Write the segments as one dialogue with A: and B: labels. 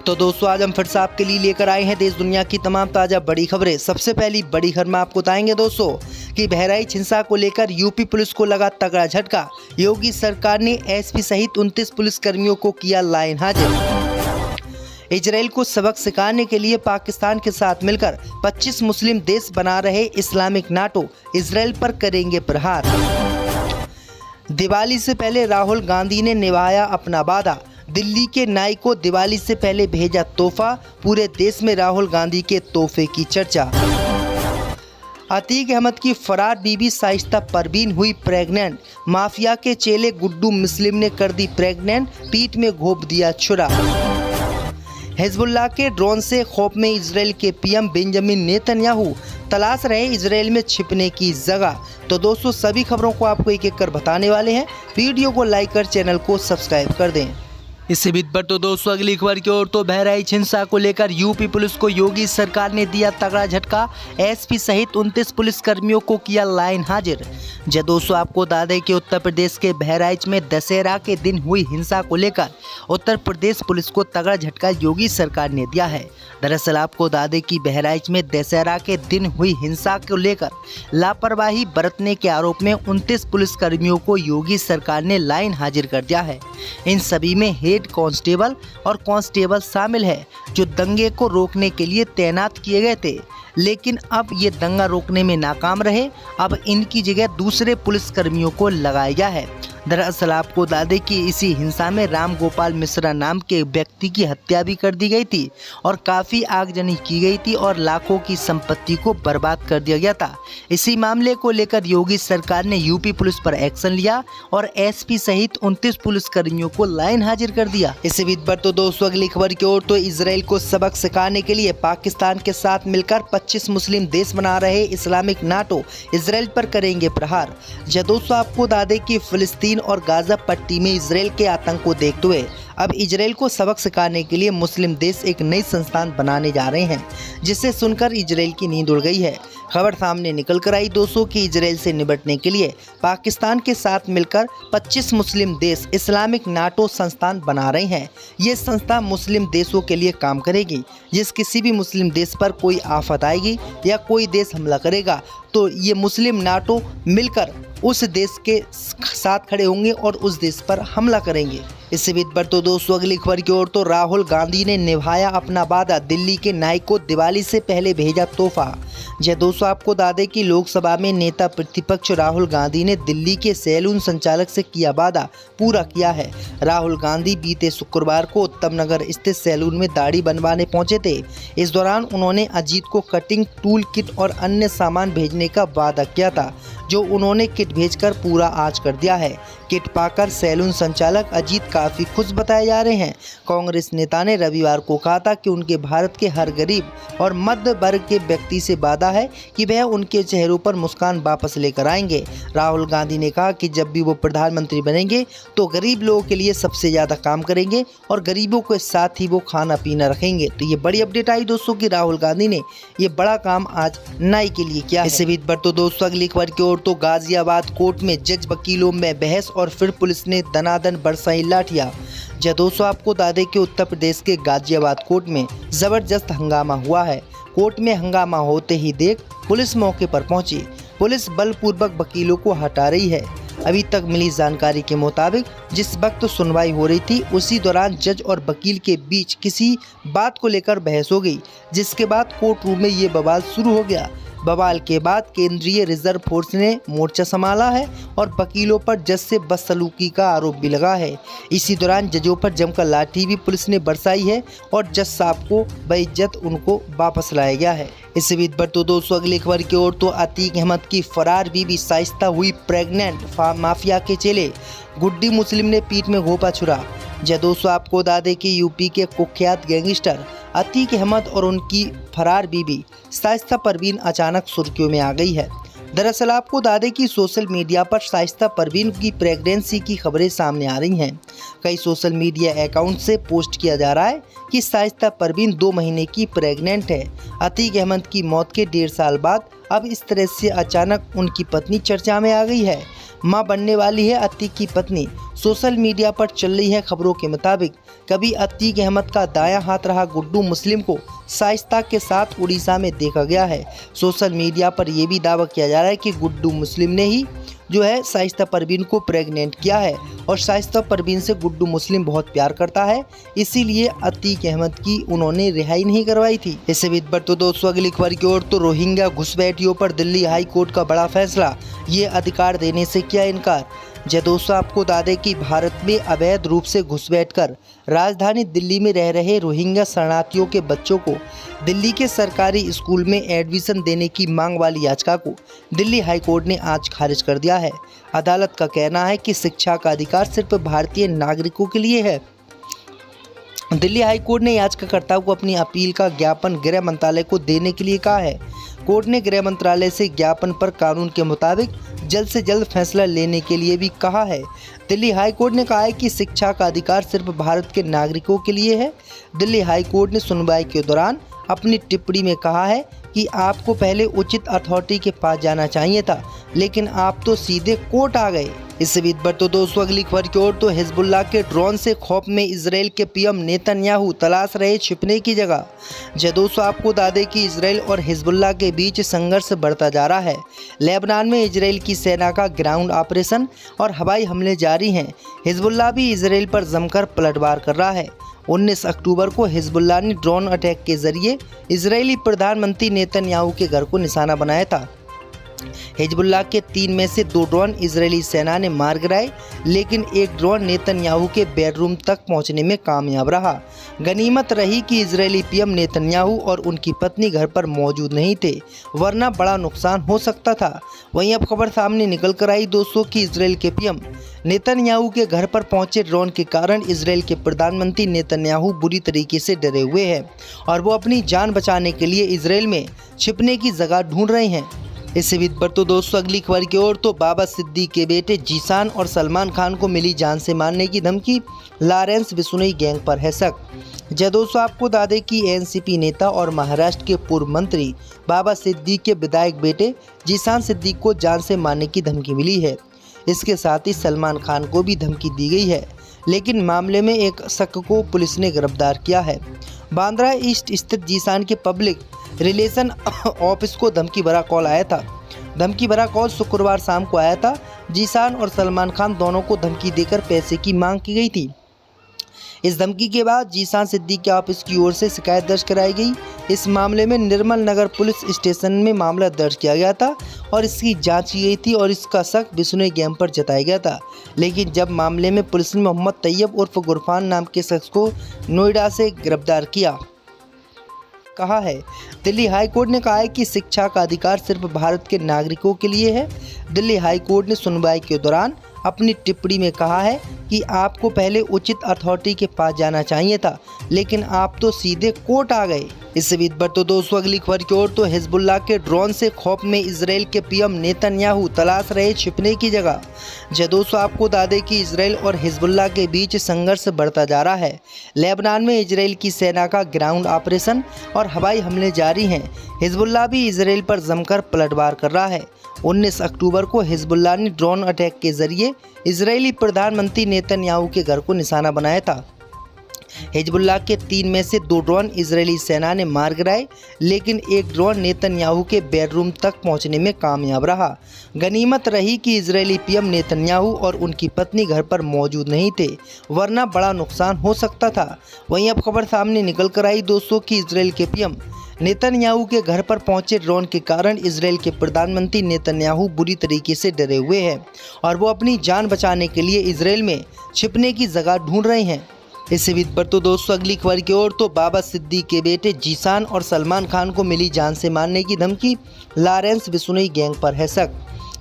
A: तो दोस्तों आज हम फिर से आपके लिए लेकर आए हैं देश दुनिया की तमाम ताज़ा बड़ी खबरें। सबसे पहली बड़ी खबर में आपको बताएंगे दोस्तों कि बहराइच हिंसा को लेकर यूपी पुलिस को लगा तगड़ा झटका। योगी सरकार ने एसपी सहित 29 पुलिसकर्मियों को किया लाइन हाजिर। इजराइल को सबक सिखाने के लिए पाकिस्तान के साथ मिलकर 25 मुस्लिम देश बना रहे इस्लामिक नाटो इजराइल पर करेंगे प्रहार। दिवाली से पहले राहुल गांधी ने निभाया अपना वादा। दिल्ली के नाई को दिवाली से पहले भेजा तोहफा। पूरे देश में राहुल गांधी के तोहफे की चर्चा। अतीक अहमद की फरार बीबी शाइस्ता परवीन हुई प्रेग्नेंट। माफिया के चेले गुड्डू मुस्लिम ने कर दी प्रेग्नेंट। पीठ में घोंप दिया छुरा। हिजबुल्लाह के ड्रोन से खौफ में इजराइल के पीएम बेंजामिन नेतन्याहू तलाश रहे इजराइल में छिपने की जगह। तो दोस्तों सभी खबरों को आपको एक एक कर बताने वाले हैं। वीडियो को लाइक कर चैनल को सब्सक्राइब कर दें। इसी बीच पर तो दोस्तों अगली खबर की ओर तो बहराइच हिंसा को लेकर यूपी पुलिस को योगी सरकार ने दिया तगड़ा झटका। एसपी सहित 29 पुलिसकर्मियों को किया लाइन हाजिर। जी दोस्तों आपको बता दें कि उत्तर प्रदेश के बहराइच में दशहरा के दिन हुई हिंसा को लेकर उत्तर प्रदेश पुलिस को तगड़ा झटका योगी सरकार ने दिया है। दरअसल आपको बता दें कि बहराइच में दशहरा के दिन हुई हिंसा को लेकर लापरवाही बरतने के आरोप में 29 पुलिसकर्मियों को योगी सरकार ने लाइन हाजिर कर दिया है। इन सभी में हेड कांस्टेबल और कांस्टेबल शामिल है जो दंगे को रोकने के लिए तैनात किए गए थे, लेकिन अब ये दंगा रोकने में नाकाम रहे। अब इनकी जगह दूसरे पुलिसकर्मियों को लगाया गया है। दरअसल आपको बता दें कि इसी हिंसा में राम गोपाल मिश्रा नाम के व्यक्ति की हत्या भी कर दी गई थी और काफ़ी आगजनी की गई थी और लाखों की संपत्ति को बर्बाद कर दिया गया था। इसी मामले को लेकर योगी सरकार ने यूपी पुलिस पर एक्शन लिया और एसपी सहित 29 पुलिसकर्मियों को लाइन हाजिर कर दिया। इसी बीच पर तो दोस्तों अगली खबर की ओर तो इजराइल को सबक सिखाने के लिए पाकिस्तान के साथ मिलकर 25 मुस्लिम देश बना रहे इस्लामिक नाटो इजराइल पर करेंगे प्रहार। दोस्तों आपको बता दें कि फिलिस्तीन और गाजा पट्टी में इजराइल के आतंक को देखते हुए अब इजराइल को सबक सिखाने के लिए मुस्लिम देश एक नई संस्थान बनाने जा रहे हैं, जिसे सुनकर इजराइल की नींद उड़ गई है। खबर सामने निकल कर आई दोस्तों कि इजराइल से निपटने के लिए पाकिस्तान के साथ मिलकर 25 मुस्लिम देश इस्लामिक नाटो संस्थान बना रहे हैं। ये संस्था मुस्लिम देशों के लिए काम करेगी। जिस किसी भी मुस्लिम देश पर कोई आफत आएगी या कोई देश हमला करेगा तो ये मुस्लिम नाटो मिलकर उस देश के साथ खड़े होंगे और उस देश पर हमला करेंगे। इसी बीच पर तो दोस्तों अगली खबर की ओर तो राहुल गांधी ने निभाया अपना वादा। दिल्ली के नाई को दिवाली से पहले भेजा तोहफा। दोस्तों आपको बता दें कि लोकसभा में नेता प्रतिपक्ष राहुल गांधी ने दिल्ली के सैलून संचालक से किया वादा पूरा किया है। राहुल गांधी बीते शुक्रवार को उत्तम नगर स्थित सैलून में दाढ़ी बनवाने पहुंचे थे। इस दौरान उन्होंने अजीत को कटिंग टूल किट और अन्य सामान भेजने का वादा किया था, जो उन्होंने किट भेजकर पूरा आज कर दिया है। किट पाकर सैलून संचालक अजीत काफ़ी खुश बताए जा रहे हैं। कांग्रेस नेता ने रविवार को कहा था कि उनके भारत के हर गरीब और मध्य वर्ग के व्यक्ति से वादा है कि वह उनके चेहरों पर मुस्कान वापस लेकर आएंगे। राहुल गांधी ने कहा कि जब भी वो प्रधानमंत्री बनेंगे तो गरीब लोगों के लिए सबसे ज़्यादा काम करेंगे और गरीबों के साथ ही वो खाना पीना रखेंगे। तो ये बड़ी अपडेट आई दोस्तों कि राहुल गांधी ने ये बड़ा काम आज नाई के लिए किया। इसी बीच पर तो दोस्तों अगली खबर की ओर तो गाजियाबाद कोर्ट में जज वकीलों में बहस और फिर पुलिस ने दनादन बरसाई लाठियां। दोस्तों आपको बता दें कि उत्तर प्रदेश के गाजियाबाद कोर्ट में जबरदस्त हंगामा हुआ है। कोर्ट में हंगामा होते ही देख पुलिस मौके पर पहुंची। पुलिस बलपूर्वक वकीलों को हटा रही है। अभी तक मिली जानकारी के मुताबिक जिस वक्त सुनवाई हो रही थी उसी दौरान जज और वकील के बीच किसी बात को लेकर बहस हो गई, जिसके बाद कोर्ट रूम में ये बवाल शुरू हो गया। बवाल के बाद केंद्रीय रिजर्व फोर्स ने मोर्चा संभाला है और वकीलों पर जज से बदसलूकी का आरोप भी लगा है। इसी दौरान जजों पर जमकर लाठी भी पुलिस ने बरसाई है और जज साहब को बेइज्जत उनको वापस लाया गया है। इसी बीच पर तो दोस्तों अगली खबर की ओर तो अतीक अहमद की फरार बीबी शाइस्ता हुई प्रेग्नेंट। माफिया के चेले गुड्डी मुस्लिम ने पीठ में घोंपा छुरा। दोस्तों आपको बता दें कि यूपी के कुख्यात गैंगस्टर अतीक अहमद और उनकी फरार बीबी शाइस्ता परवीन अचानक सुर्खियों में आ गई है। दरअसल आपको बता दें कि सोशल मीडिया पर शाइस्ता परवीन की प्रेगनेंसी की खबरें सामने आ रही हैं। कई सोशल मीडिया अकाउंट से पोस्ट किया जा रहा है कि शाइस्ता परवीन 2 महीने की प्रेग्नेंट है। अतीक अहमद की मौत के 1.5 साल बाद अब इस तरह से अचानक उनकी पत्नी चर्चा में आ गई है। मां बनने वाली है अतीक की पत्नी। सोशल मीडिया पर चल रही है खबरों के मुताबिक कभी अतीक अहमद का दायां हाथ रहा गुड्डू मुस्लिम को शाइस्ता के साथ उड़ीसा में देखा गया है। सोशल मीडिया पर यह भी दावा किया जा रहा है कि गुड्डू मुस्लिम ने ही जो है शाइस्ता परवीन को प्रेग्नेंट किया है और शाइस्ता परवीन से गुड्डू मुस्लिम बहुत प्यार करता है, इसीलिए अतीक अहमद की उन्होंने रिहाई नहीं करवाई थी। इससे भी बढ़ तो दोस्तों अगली खबर की ओर तो रोहिंग्या घुसपैठियों पर दिल्ली हाई कोर्ट का बड़ा फैसला, ये अधिकार देने से किया इनकार। जय दोस्तों आपको बता दें कि भारत में अवैध रूप से घुसपैठ कर राजधानी दिल्ली में रह रहे रोहिंग्या शरणार्थियों के बच्चों को दिल्ली के सरकारी स्कूल में एडमिशन देने की मांग वाली याचिका को दिल्ली हाई कोर्ट ने आज खारिज कर दिया है। अदालत का कहना है कि शिक्षा का अधिकार सिर्फ भारतीय नागरिकों के लिए है। दिल्ली हाई कोर्ट ने याचिकाकर्ताओं को अपनी अपील का ज्ञापन गृह मंत्रालय को देने के लिए कहा है। कोर्ट ने गृह मंत्रालय से ज्ञापन पर कानून के मुताबिक जल्द से जल्द फैसला लेने के लिए भी कहा है। दिल्ली हाई कोर्ट ने कहा है कि शिक्षा का अधिकार सिर्फ भारत के नागरिकों के लिए है। दिल्ली हाई कोर्ट ने सुनवाई के दौरान अपनी टिप्पणी में कहा है कि आपको पहले उचित अथॉरिटी के पास जाना चाहिए था, लेकिन आप तो सीधे कोर्ट आ गए। इससे भी बढ़ तो दोस्तों अगली खबर की ओर तो हिजबुल्लाह के ड्रोन से खौफ में इजराइल के पीएम नेतन्याहू तलाश रहे छिपने की जगह। जय दोस्तों आपको बता दें कि इजराइल और हिजबुल्लाह के बीच संघर्ष बढ़ता जा रहा है। लेबनान में इजराइल की सेना का ग्राउंड ऑपरेशन और हवाई हमले जारी हैं। हिजबुल्लाह भी इजराइल पर जमकर पलटवार कर रहा है। 19 अक्टूबर को हिजबुल्लाह ने ड्रोन अटैक के जरिए इजरायली प्रधानमंत्री नेतन्याहू के घर को निशाना बनाया था। हिजबुल्लाह के 3 में से 2 ड्रोन इजरायली सेना ने मार गिराए, लेकिन एक ड्रोन नेतन्याहू के बेडरूम तक पहुंचने में कामयाब रहा। गनीमत रही कि इजरायली पीएम नेतन्याहू और उनकी पत्नी घर पर मौजूद नहीं थे, वरना बड़ा नुकसान हो सकता था। वहीं अब खबर सामने निकल कर आई दोस्तों कि इजरायल के पीएम नेतन्याहू के घर पर पहुंचे ड्रोन के कारण इजरायल के प्रधानमंत्री नेतन्याहू बुरी तरीके से डरे हुए हैं और वो अपनी जान बचाने के लिए इजरायल में छिपने की जगह ढूंढ रहे हैं। इससे भी बढ़ तो दोस्तों अगली खबर की ओर तो बाबा सिद्दीक के बेटे जीशान और सलमान खान को मिली जान से मारने की धमकी, लॉरेंस बिश्नोई गैंग पर है शक। जय दोस्तों आपको बता दें कि एनसीपी नेता और महाराष्ट्र के पूर्व मंत्री बाबा सिद्दीक के विधायक बेटे जीशान सिद्दीक को जान से मारने की धमकी मिली है। इसके साथ ही सलमान खान को भी धमकी दी गई है, लेकिन मामले में एक शख्स को पुलिस ने गिरफ्तार किया है। बांद्रा ईस्ट स्थित जीशान के पब्लिक रिलेशन ऑफिस को धमकी भरा कॉल आया था। धमकी भरा कॉल शुक्रवार शाम को आया था। जीशान और सलमान खान दोनों को धमकी देकर पैसे की मांग की गई थी। इस धमकी के बाद जीशान सिद्दीक के ऑफिस की ओर से शिकायत दर्ज कराई गई। इस मामले में निर्मल नगर पुलिस स्टेशन में मामला दर्ज किया गया था और इसकी जांच की गई थी और इसका शक बिश्नोई गैंग पर जताया गया था। लेकिन जब मामले में पुलिस ने मोहम्मद तैयब उर्फ गुरफान नाम के शख्स को नोएडा से गिरफ्तार किया कहा है। दिल्ली हाई कोर्ट ने कहा है कि शिक्षा का अधिकार सिर्फ भारत के नागरिकों के लिए है। दिल्ली हाई कोर्ट ने सुनवाई के दौरान अपनी टिप्पणी में कहा है कि आपको पहले उचित अथॉरिटी के पास जाना चाहिए था, लेकिन आप तो सीधे कोर्ट आ गए। इससे भी बढ़ तो दोस्तों अगली खबर की ओर तो हिजबुल्लाह के ड्रोन से खौफ में इजराइल के पीएम नेतन्याहू तलाश रहे छिपने की जगह। जय दोस्तों आपको बता दें कि इजराइल और हिजबुल्लाह के बीच संघर्ष बढ़ता जा रहा है। लेबनान में इजराइल की सेना का ग्राउंड ऑपरेशन और हवाई हमले जारी हैं। हिजबुल्लाह भी इजराइल पर जमकर पलटवार कर रहा है। 19 अक्टूबर को हिजबुल्लाह ने ड्रोन अटैक के जरिए इजरायली प्रधानमंत्री नेतन्याहू के घर को निशाना बनाया था। हिजबुल्लाह के 3 में से 2 ड्रोन इजरायली सेना ने मार गिराए, लेकिन एक ड्रोन नेतन्याहू के बेडरूम तक पहुंचने में कामयाब रहा। गनीमत रही कि इजरायली पीएम नेतन्याहू और उनकी पत्नी घर पर मौजूद नहीं थे, वरना बड़ा नुकसान हो सकता था। वहीं अब खबर सामने निकल कर आई दोस्तों कि इजरायल के पीएम नेतन्याहू के घर पर पहुंचे ड्रोन के कारण इजरायल के प्रधानमंत्री नेतन्याहू बुरी तरीके से डरे हुए हैं और वो अपनी जान बचाने के लिए इजरायल में छिपने की जगह ढूंढ रहे हैं। इससे भी बढ़ तो दोस्तों अगली खबर की ओर तो बाबा सिद्दीक के बेटे जीशान और सलमान खान को मिली जान से मारने की धमकी, लॉरेंस बिश्नोई गैंग पर है शक।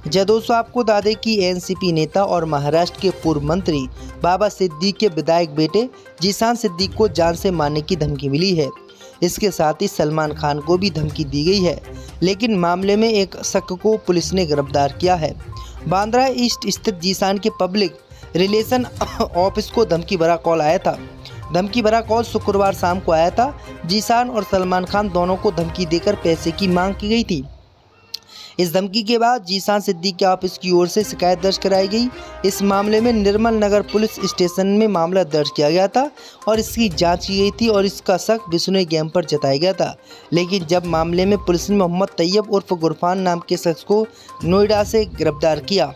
A: जय दोस्तों आपको बता दें कि एनसीपी नेता और महाराष्ट्र के पूर्व मंत्री बाबा सिद्दीक के विधायक बेटे जीशान सिद्दीक को जान से मारने की धमकी मिली है। इसके साथ ही सलमान खान को भी धमकी दी गई है, लेकिन मामले में एक शख्स को पुलिस ने गिरफ्तार किया है। बांद्रा ईस्ट स्थित जीशान के पब्लिक रिलेशन ऑफिस को धमकी भरा कॉल आया था। धमकी भरा कॉल शुक्रवार शाम को आया था। जीशान और सलमान खान दोनों को धमकी देकर पैसे की मांग की गई थी। इस धमकी के बाद जीशान सिद्दीकी के ऑफिस की ओर से शिकायत दर्ज कराई गई। इस मामले में निर्मल नगर पुलिस स्टेशन में मामला दर्ज किया गया था और इसकी जांच की गई थी और इसका शक बिश्नोई गैंग पर जताया गया था। लेकिन जब मामले में पुलिस ने मोहम्मद तैयब उर्फ गुरफान नाम के शख्स को नोएडा से गिरफ्तार किया।